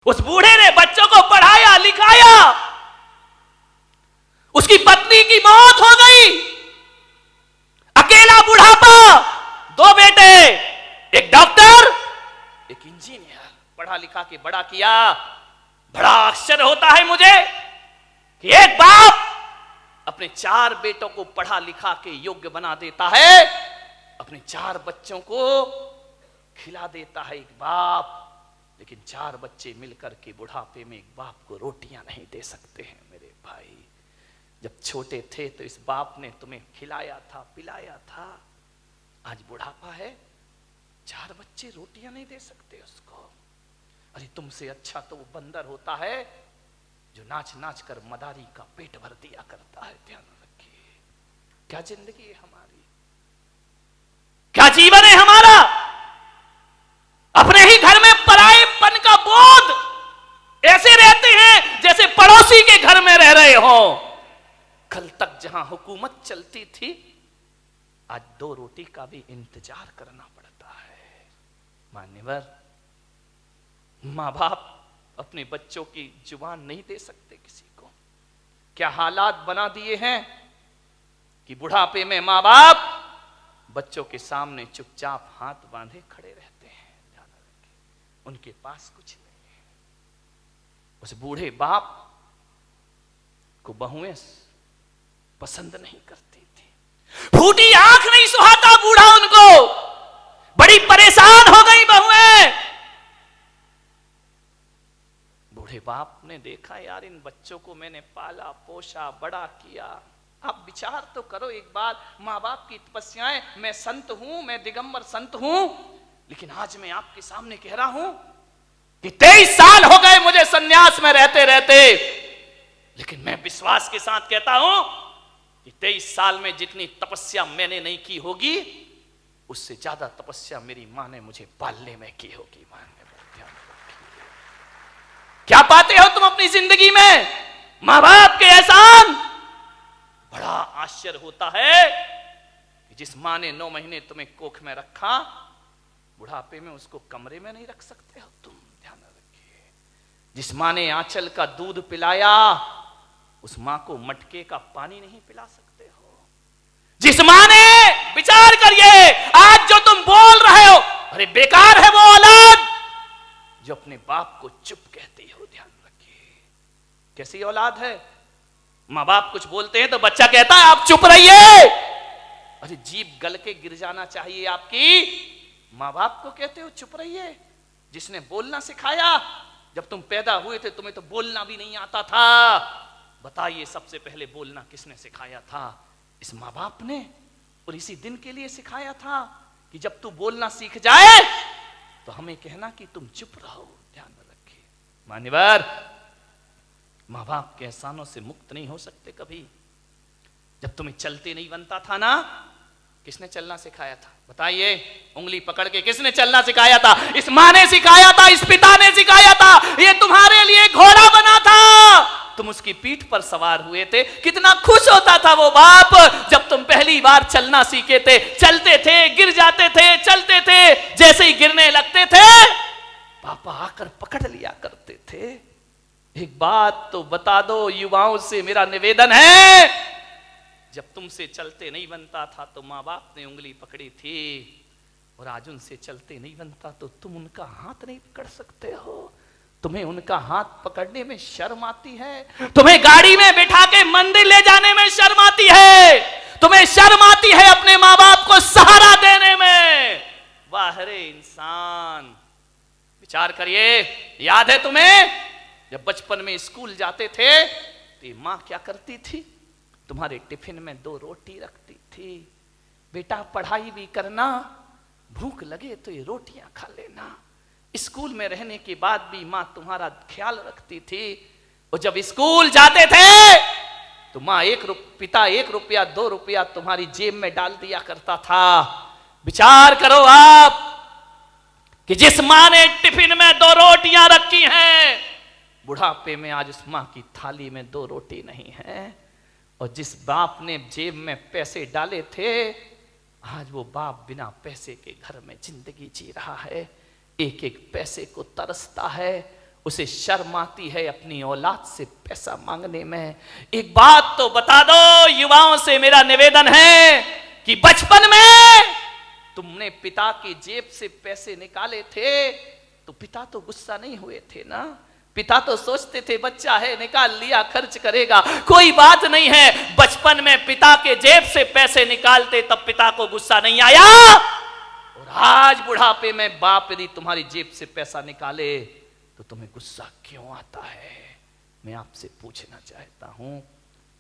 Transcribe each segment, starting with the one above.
उस बूढ़े ने बच्चों को पढ़ाया लिखाया, उसकी पत्नी की मौत हो गई, अकेला बुढ़ापा, दो बेटे, एक डॉक्टर एक इंजीनियर, पढ़ा लिखा के बड़ा किया। बड़ा आश्चर्य होता है मुझे कि एक बाप अपने 4 बेटों को पढ़ा लिखा के योग्य बना देता है, अपने 4 बच्चों को खिला देता है एक बाप, लेकिन 4 बच्चे मिलकर के बुढ़ापे में एक बाप को रोटियां नहीं दे सकते हैं। मेरे भाई, जब छोटे थे तो इस बाप ने तुम्हें खिलाया था, पिलाया था, आज बुढ़ापा है, 4 बच्चे रोटियां नहीं दे सकते उसको। अरे तुमसे अच्छा तो वो बंदर होता है जो नाच नाच कर मदारी का पेट भर दिया करता है। ध्यान रखिए, क्या जिंदगी है हमारी, क्या जीवन है हमारा। अपने ही घर में परायेपन का बोध, ऐसे रहते हैं जैसे पड़ोसी के घर में रह रहे हो। कल तक जहां हुकूमत चलती थी, आज 2 रोटी का भी इंतजार करना पड़ता है। मान्यवर, मां बाप अपने बच्चों की जुबान नहीं दे सकते किसी को। क्या हालात बना दिए हैं कि बुढ़ापे में मां बाप बच्चों के सामने चुपचाप हाथ बांधे खड़े रहते हैं। ध्यान रखें, उनके पास कुछ नहीं है। उस बूढ़े बाप को बहुएं पसंद नहीं करती थी, फूटी आंख नहीं सुहाता बूढ़ा उनको, बड़ी परेशान हो गई बहुएं। बूढ़े बाप ने देखा, यार इन बच्चों को मैंने पाला पोसा बड़ा किया, आप विचार तो करो एक बार। माँ बाप की तपस्याएं, मैं संत हूं, मैं दिगंबर संत हूं, लेकिन आज मैं आपके सामने कह रहा हूं कि 23 साल हो गए मुझे सन्यास में रहते रहते, लेकिन मैं विश्वास के साथ कहता हूं कि 23 साल में जितनी तपस्या मैंने नहीं की होगी, उससे ज्यादा तपस्या मेरी मां ने मुझे पालने में की होगी। क्या पाते हो तुम अपनी जिंदगी में? मां बाप के एहसान। बड़ा आश्चर्य होता है कि जिस मां ने 9 महीने तुम्हें कोख में रखा, बुढ़ापे में उसको कमरे में नहीं रख सकते हो तुम। ध्यान रखिए, जिस मां ने आंचल का दूध पिलाया, उस मां को मटके का पानी नहीं पिला सकते हो। जिस मां ने, विचार करिए, आज जो तुम बोल रहे हो, अरे बेकार है वो औलाद जो अपने बाप को चुप कहती हो। ध्यान रखिए, कैसी औलाद है। मां बाप कुछ बोलते हैं तो बच्चा कहता है आप चुप रहिए। अरे जीभ गल के गिर जाना चाहिए आपकी। मां बाप को कहते हो चुप रहिए, जिसने बोलना सिखाया। जब तुम पैदा हुए थे तुम्हें तो बोलना भी नहीं आता था। बताइए सबसे पहले बोलना किसने सिखाया था? इस मां बाप ने। और इसी दिन के लिए सिखाया था कि जब तू बोलना सीख जाए तो हमें कहना कि तुम चुप रहो। ध्यान रखिए मान्यवर, मां बाप के एहसानों से मुक्त नहीं हो सकते कभी। जब तुम्हें चलते नहीं बनता था ना, किसने चलना सिखाया था? बताइए, उंगली पकड़ के किसने चलना सिखाया था? इस मां ने सिखाया था, इस पिता ने सिखाया था। ये तुम्हारे लिए घोड़ा बना था, तुम उसकी पीठ पर सवार हुए थे। कितना खुश होता था वो बाप जब तुम पहली बार चलना सीखे थे। चलते थे, गिर जाते थे, चलते थे, जैसे ही गिरने लगते थे पापा आकर पकड़ लिया करते थे। एक बात तो बता दो, युवाओं से मेरा निवेदन है, जब तुमसे चलते नहीं बनता था तो माँ बाप ने उंगली पकड़ी थी, और आज उनसे चलते नहीं बनता तो तुम उनका हाथ नहीं पकड़ सकते हो। तुम्हें उनका हाथ पकड़ने में शर्म आती है, तुम्हें गाड़ी में बिठा के मंदिर ले जाने में शर्म आती है, तुम्हें शर्म आती है अपने माँ बाप को सहारा देने में। वाह रे इंसान, विचार करिए। याद है तुम्हें जब बचपन में स्कूल जाते थे तो माँ क्या करती थी? तुम्हारे टिफिन में 2 रोटी रखती थी। बेटा पढ़ाई भी करना, भूख लगे तो ये रोटियां खा लेना। स्कूल में रहने के बाद भी माँ तुम्हारा ख्याल रखती थी। और जब स्कूल जाते थे तो माँ पिता 1 रुपया 2 रुपया तुम्हारी जेब में डाल दिया करता था। विचार करो आप कि जिस माँ ने टिफिन में 2 रोटियां रखी हैं, बुढ़ापे में आज उस माँ की थाली में 2 रोटी नहीं है। और जिस बाप ने जेब में पैसे डाले थे, आज वो बाप बिना पैसे के घर में जिंदगी जी रहा है, एक एक पैसे को तरसता है उसे शर्म आती है अपनी औलाद से पैसा मांगने में। एक बात तो बता दो, युवाओं से मेरा निवेदन है कि बचपन में तुमने पिता की जेब से पैसे निकाले थे तो पिता तो गुस्सा नहीं हुए थे ना? पिता तो सोचते थे बच्चा है, निकाल लिया, खर्च करेगा, कोई बात नहीं है। बचपन में पिता के जेब से पैसे निकालते तब पिता को गुस्सा नहीं आया, और आज बुढ़ापे में बाप यदि तुम्हारी जेब से पैसा निकाले तो तुम्हें गुस्सा क्यों आता है? मैं आपसे पूछना चाहता हूं,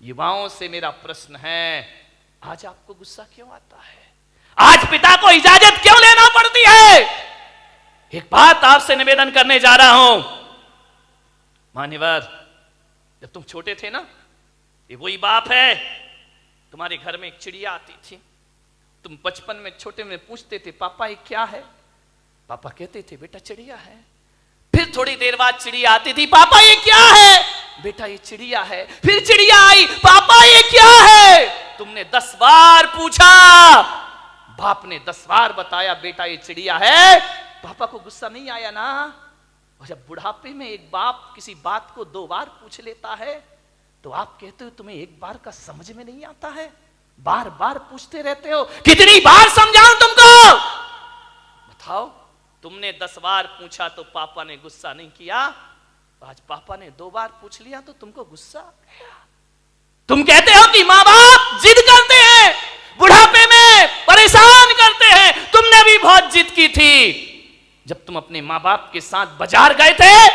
युवाओं से मेरा प्रश्न है, आज आपको गुस्सा क्यों आता है? आज पिता को इजाजत क्यों लेना पड़ती है? एक बात आपसे निवेदन करने जा रहा हूं, मान्यवर, जब तुम छोटे थे ना, ये वही बाप है, तुम्हारे घर में एक चिड़िया आती थी, तुम बचपन में छोटे में पूछते थे पापा ये क्या है? पापा कहते थे बेटा चिड़िया है। फिर थोड़ी देर बाद चिड़िया आती थी, पापा ये क्या है? बेटा ये चिड़िया है। फिर चिड़िया आई, पापा ये क्या है? तुमने 10 बार पूछा, बाप ने 10 बार बताया बेटा ये चिड़िया है। पापा को गुस्सा नहीं आया ना? और जब बुढ़ापे में एक बाप किसी बात को 2 बार पूछ लेता है तो आप कहते हो तुम्हें एक बार का समझ में नहीं आता है, बार बार पूछते रहते हो। कितनी बार समझाऊं तुमको? बताओ, तुमने 10 बार पूछा तो पापा ने गुस्सा नहीं किया, आज पापा ने 2 बार पूछ लिया तो तुमको गुस्सा आ गया। तुम कहते हो कि माँ बाप जिद करते हैं, बुढ़ापे में परेशान करते हैं। तुमने भी बहुत जिद की थी जब तुम अपने माँ बाप के साथ बाजार गए थे,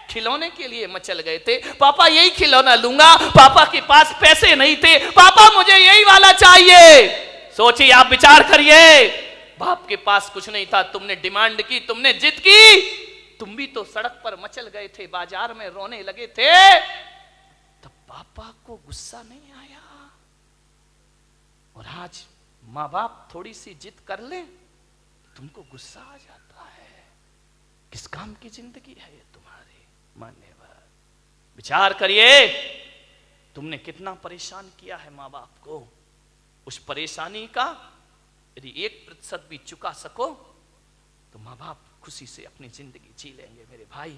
खिलौने के लिए मचल गए थे, पापा यही खिलौना लूंगा, पापा के पास पैसे नहीं थे, पापा मुझे यही वाला चाहिए। सोचिए, आप विचार करिए, बाप के पास कुछ नहीं था, तुमने डिमांड की, तुमने जिद की, तुम भी तो सड़क पर मचल गए थे, बाजार में रोने लगे थे, तब पापा को गुस्सा नहीं आया। और आज माँ बाप थोड़ी सी जिद कर ले, तुमको गुस्सा आ जाता है। किस काम की जिंदगी है ये तुम्हारी? मान्यवर, विचार करिए, तुमने कितना परेशान किया है माँ बाप को। उस परेशानी का यदि 1% भी चुका सको तो माँ बाप खुशी से अपनी जिंदगी जी लेंगे। मेरे भाई,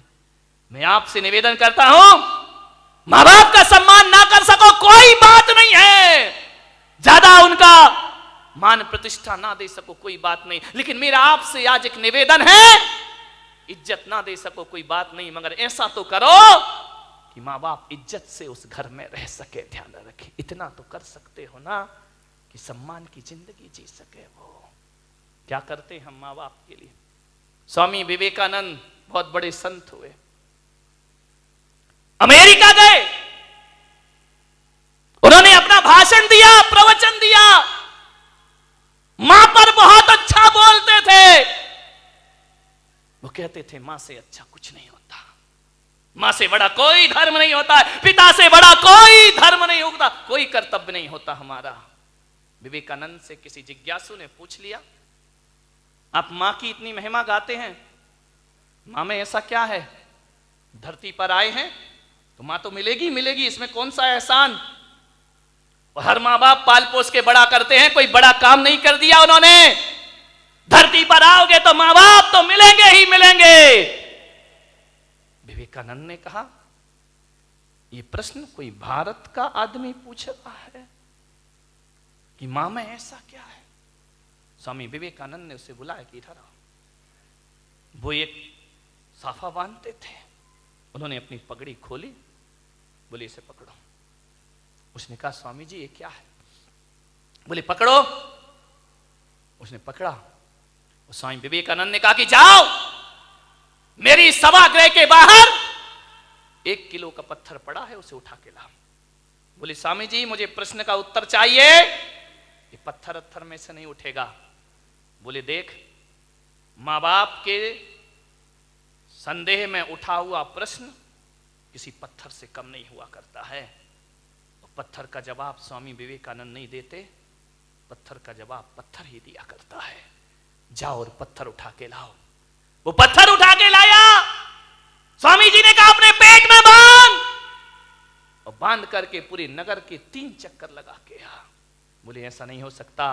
मैं आपसे निवेदन करता हूं, माँ बाप का सम्मान ना कर सको कोई बात नहीं है, ज्यादा उनका मान प्रतिष्ठा ना दे सको कोई बात नहीं, लेकिन मेरा आपसे आज एक निवेदन है, इज्जत ना दे सको कोई बात नहीं, मगर ऐसा तो करो कि माँ बाप इज्जत से उस घर में रह सके। ध्यान रखें, इतना तो कर सकते हो ना कि सम्मान की जिंदगी जी सके। वो क्या करते हम माँ बाप के लिए? स्वामी विवेकानंद बहुत बड़े संत हुए, अमेरिका गए, उन्होंने अपना भाषण दिया, प्रवचन दिया, मां पर बहुत अच्छा बोलते थे। वो कहते थे मां से अच्छा कुछ नहीं होता, मां से बड़ा कोई धर्म नहीं होता है, पिता से बड़ा कोई धर्म नहीं होता, कोई कर्तव्य नहीं होता हमारा। विवेकानंद से किसी जिज्ञासु ने पूछ लिया, आप मां की इतनी महिमा गाते हैं, मां में ऐसा क्या है? धरती पर आए हैं तो मां तो मिलेगी मिलेगी, इसमें कौन सा एहसान? और हर मां बाप पाल पोस के बड़ा करते हैं, कोई बड़ा काम नहीं कर दिया उन्होंने। धरती पर आओगे तो मां बाप तो मिलेंगे ही मिलेंगे। विवेकानंद ने कहा, यह प्रश्न कोई भारत का आदमी पूछ रहा है कि मां में ऐसा क्या है? स्वामी विवेकानंद ने उसे बुलाया कि इधर आओ। वो एक साफा बांधते थे, उन्होंने अपनी पगड़ी खोली, बोले इसे पकड़ो। उसने कहा स्वामी जी ये क्या है? बोले पकड़ो। उसने पकड़ा, और स्वामी विवेकानंद ने कहा कि जाओ मेरी सभागृह के बाहर 1 किलो का पत्थर पड़ा है, उसे उठा के लाओ। बोले स्वामी जी मुझे प्रश्न का उत्तर चाहिए, ये पत्थर अत्थर में से नहीं उठेगा। बोले देख, मां बाप के संदेह में उठा हुआ प्रश्न किसी पत्थर से कम नहीं हुआ करता है। और पत्थर का जवाब स्वामी विवेकानंद नहीं देते, पत्थर का जवाब पत्थर ही दिया करता है। जाओ और पत्थर उठा के लाओ। वो पत्थर उठा के लाया, स्वामी जी ने कहा अपने पेट में बांध, और बांध करके पूरे नगर के 3 चक्कर लगा के आ। बोले ऐसा नहीं हो सकता।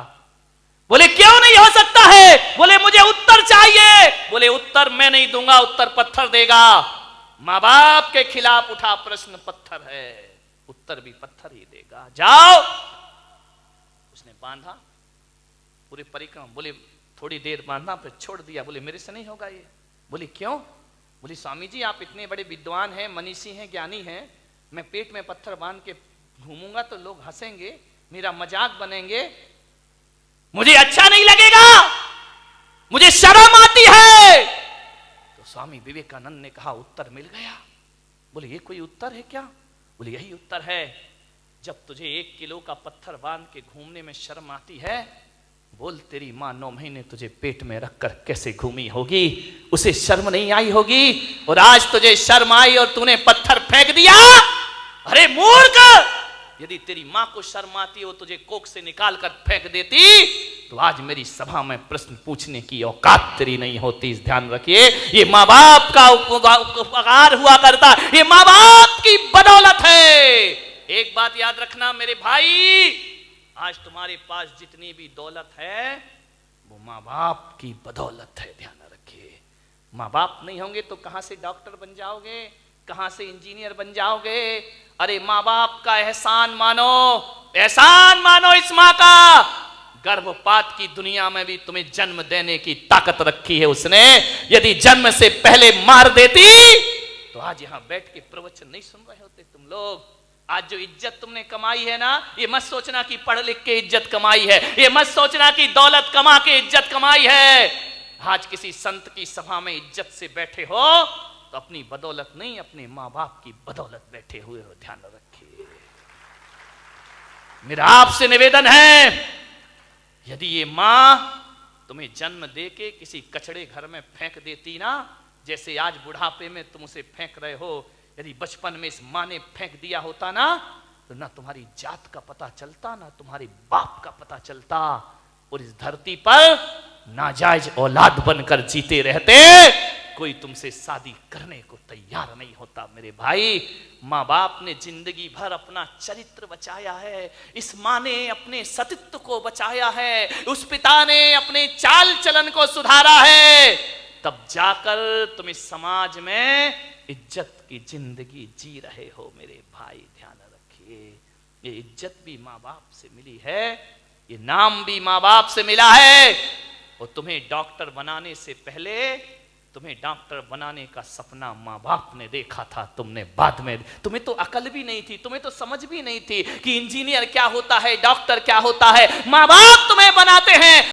बोले क्यों नहीं हो सकता है? बोले मुझे उत्तर चाहिए। बोले उत्तर मैं नहीं दूंगा, उत्तर पत्थर देगा। मां बाप के खिलाफ उठा प्रश्न पत्थर है, उत्तर भी पत्थर ही देगा। जाओ। उसने बांधा पूरी परिक्रमा, बोले थोड़ी देर बांधा फिर छोड़ दिया। बोले मेरे से नहीं होगा ये। बोले क्यों? बोले स्वामी जी आप इतने बड़े विद्वान हैं, मनीषी हैं, ज्ञानी हैं, मैं पेट में पत्थर बांध के घूमूंगा तो लोग हंसेंगे, मेरा मजाक बनेंगे, मुझे अच्छा नहीं लगेगा, मुझे शर्म आती है। तो स्वामी विवेकानंद ने कहा उत्तर मिल गया। बोले ये कोई उत्तर है क्या? बोले यही उत्तर है। जब तुझे 1 किलो का पत्थर बांध के घूमने में शर्म आती है, बोल तेरी मां 9 महीने तुझे पेट में रखकर कैसे घूमी होगी, उसे शर्म नहीं आई होगी, और आज तुझे शर्म आई और तूने पत्थर फेंक दिया। अरे मूर्ख, यदि तेरी मां को शर्म आती हो तुझे कोख से निकाल कर फेंक देती तो आज मेरी सभा में प्रश्न पूछने की औकात तेरी नहीं होती। इस ध्यान रखिए, ये मां बाप का उपकार हुआ करता, ये मां बाप की बदौलत है। एक बात याद रखना मेरे भाई, आज तुम्हारे पास जितनी भी दौलत है वो मां बाप की बदौलत है। ध्यान रखिए, मां बाप नहीं होंगे तो कहां से डॉक्टर बन जाओगे, कहां से इंजीनियर बन जाओगे? अरे मां बाप का एहसान मानो, एहसान मानो इस मां का। गर्भपात की दुनिया में भी तुम्हें जन्म देने की ताकत रखी है उसने। यदि जन्म से पहले मार देती तो आज यहां बैठ के प्रवचन नहीं सुन रहे होते तुम लोग। आज जो इज्जत तुमने कमाई है ना, ये मत सोचना कि पढ़ लिख के इज्जत कमाई है, ये मत सोचना कि दौलत कमा के इज्जत कमाई है। आज किसी संत की सभा में इज्जत से बैठे हो तो अपनी बदौलत नहीं, अपने मां बाप की बदौलत बैठे हुए हो। ध्यान रखिए, मेरा आपसे निवेदन है, यदि ये मां तुम्हें जन्म देके किसी कचड़े घर में फेंक देती ना, जैसे आज बुढ़ापे में तुम उसे फेंक रहे हो, यदि बचपन में इस मां ने फेंक दिया होता ना तो ना तुम्हारी जात का पता चलता, ना तुम्हारे बाप का पता चलता, और इस धरती पर नाजायज औलाद बनकर जीते रहते। कोई तुमसे शादी करने को तैयार नहीं होता मेरे भाई। माँ बाप ने जिंदगी भर अपना चरित्र बचाया है, इस माँ ने अपने सतीत्व को बचाया है, उस पिता ने अपने चाल चलन को सुधारा है, तब जाकर तुम इस समाज में इज्जत की जिंदगी जी रहे हो मेरे भाई। ध्यान रखिए, ये इज्जत भी माँ बाप से मिली है, ये नाम भी माँ बाप से मिला है। और तुम्हें डॉक्टर बनाने से पहले तुम्हें डॉक्टर बनाने का सपना माँ बाप ने देखा था, तुमने बाद में, तुम्हें तो अकल भी नहीं थी, तुम्हें तो समझ भी नहीं थी कि इंजीनियर क्या होता है, डॉक्टर क्या होता है। माँ बाप तुम्हें बनाते हैं।